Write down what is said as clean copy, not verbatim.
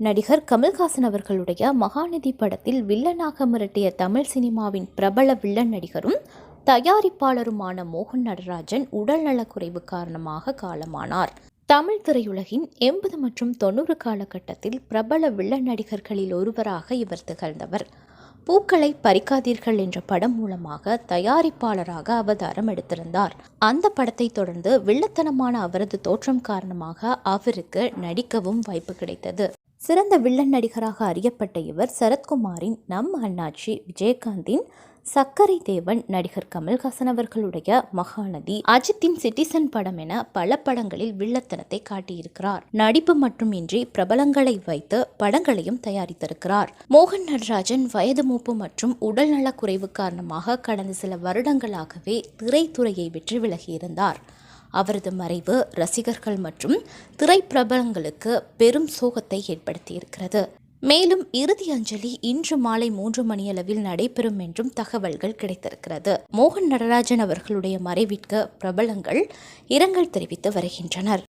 நடிகர் கமல்ஹாசன் அவர்களுடைய மகாநதி படத்தில் வில்லனாக மிரட்டிய தமிழ் சினிமாவின் பிரபல வில்லன் நடிகரும் தயாரிப்பாளருமான மோகன் நடராஜன் உடல்நலக்குறைவு காரணமாக காலமானார். தமிழ் திரையுலகின் 80 மற்றும் 90 காலகட்டத்தில் பிரபல வில்லன் நடிகர்களில் ஒருவராக இவர் திகழ்ந்தவர். பூக்களை பறிக்காதீர்கள் என்ற படம் மூலமாக தயாரிப்பாளராக அவதாரம் எடுத்திருந்தார். அந்த படத்தை தொடர்ந்து வில்லத்தனமான அவரது தோற்றம் காரணமாக அவருக்கு நடிக்கவும் வாய்ப்பு கிடைத்தது. சிறந்த வில்லன் நடிகராக அறியப்பட்ட இவர் சரத்குமாரின் நம் அண்ணாச்சி, விஜயகாந்தின் சக்கரை தேவன், நடிகர் கமல்ஹாசன் அவர்களுடைய மகாநதி, அஜித்தின் சிட்டிசன் படம் என பல படங்களில் வில்லத்தனத்தை காட்டியிருக்கிறார். நடிப்பு மட்டுமின்றி பிரபலங்களை வைத்து படங்களையும் தயாரித்திருக்கிறார். மோகன் நடராஜன் வயது மூப்பு மற்றும் உடல்நலக் குறைவு காரணமாக கடந்த சில வருடங்களாகவே திரைத்துறையை விட்டு விலகியிருந்தார். அவரது மறைவு ரசிகர்கள் மற்றும் திரைப்பிரபலங்களுக்கு பெரும் சோகத்தை ஏற்படுத்தியிருக்கிறது. மேலும் இறுதி அஞ்சலி இன்று மாலை 3 மணியளவில் நடைபெறும் என்றும் தகவல்கள் கிடைத்திருக்கிறது. மோகன் நடராஜன் அவர்களுடைய மறைவிற்கு பிரபலங்கள் இரங்கல் தெரிவித்து வருகின்றனர்.